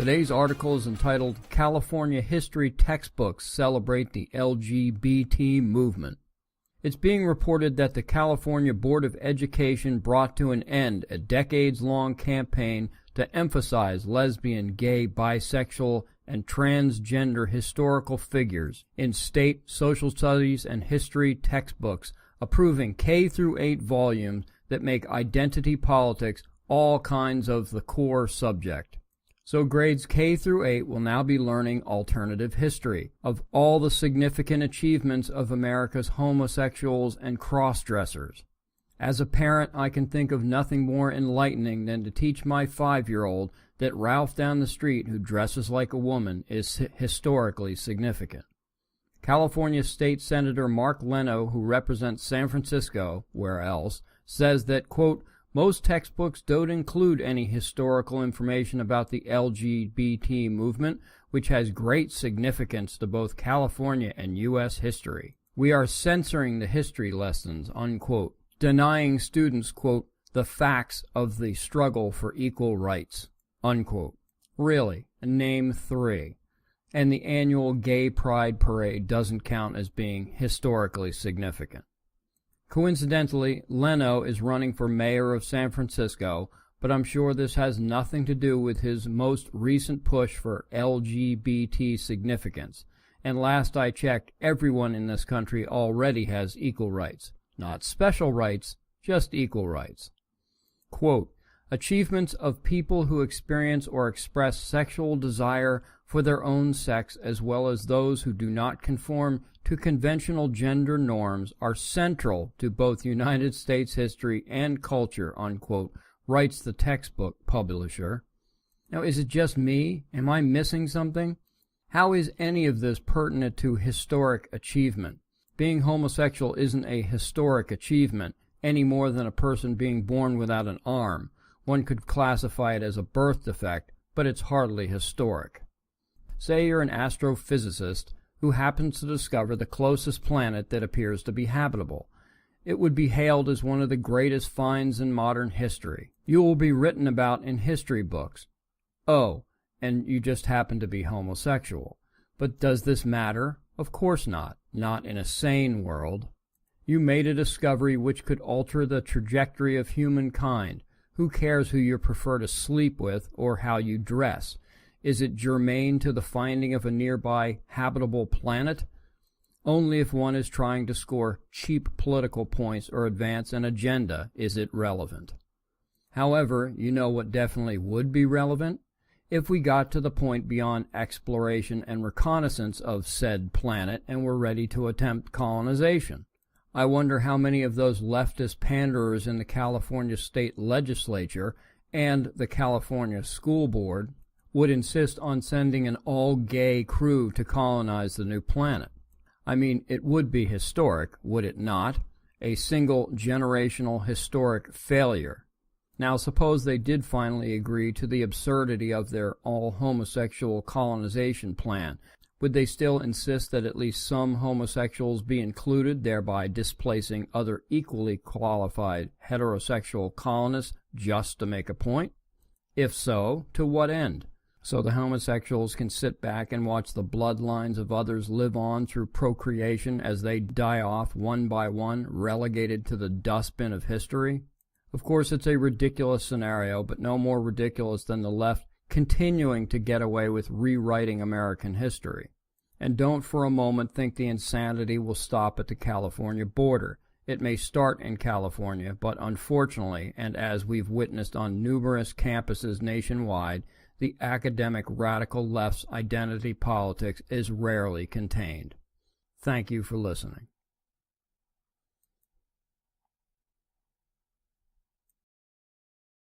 Today's article is entitled California History Textbooks Celebrate the LGBT Movement. It's being reported that the California Board of Education brought to an end a decades-long campaign to emphasize lesbian, gay, bisexual, and transgender historical figures in state social studies and history textbooks, approving K-8 volumes that make identity politics all kinds of the core subject. So grades K-8 will now be learning alternative history of all the significant achievements of America's homosexuals and cross-dressers. As a parent, I can think of nothing more enlightening than to teach my 5-year-old that Ralph down the street who dresses like a woman is historically significant. California State Senator Mark Leno, who represents San Francisco, where else, says that, quote, most textbooks don't include any historical information about the LGBT movement, which has great significance to both California and U.S. history. We are censoring the history lessons, unquote, denying students, quote, the facts of the struggle for equal rights, unquote. Really, name 3. And the annual Gay Pride Parade doesn't count as being historically significant. Coincidentally, Leno is running for mayor of San Francisco, but I'm sure this has nothing to do with his most recent push for LGBT significance. And last I checked, everyone in this country already has equal rights. Not special rights, just equal rights. Quote, achievements of people who experience or express sexual desire for their own sex as well as those who do not conform to conventional gender norms are central to both United States history and culture, unquote, writes the textbook publisher. Now, is it just me? Am I missing something? How is any of this pertinent to historic achievement? Being homosexual isn't a historic achievement any more than a person being born without an arm. One could classify it as a birth defect, but it's hardly historic. Say you're an astrophysicist who happens to discover the closest planet that appears to be habitable. It would be hailed as one of the greatest finds in modern history. You will be written about in history books. Oh, and you just happen to be homosexual. But does this matter? Of course not. Not in a sane world. You made a discovery which could alter the trajectory of humankind. Who cares who you prefer to sleep with or how you dress? Is it germane to the finding of a nearby habitable planet? Only if one is trying to score cheap political points or advance an agenda is it relevant. However, you know what definitely would be relevant? If we got to the point beyond exploration and reconnaissance of said planet and were ready to attempt colonization. I wonder how many of those leftist panderers in the California state legislature and the California school board would insist on sending an all-gay crew to colonize the new planet. I mean, it would be historic, would it not? A single generational historic failure. Now, suppose they did finally agree to the absurdity of their all-homosexual colonization plan. Would they still insist that at least some homosexuals be included, thereby displacing other equally qualified heterosexual colonists just to make a point? If so, to what end? So the homosexuals can sit back and watch the bloodlines of others live on through procreation as they die off one by one, relegated to the dustbin of history? Of course, it's a ridiculous scenario, but no more ridiculous than the left continuing to get away with rewriting American history. And don't for a moment think the insanity will stop at the California border. It may start in California, but unfortunately, and as we've witnessed on numerous campuses nationwide, the academic radical left's identity politics is rarely contained. Thank you for listening.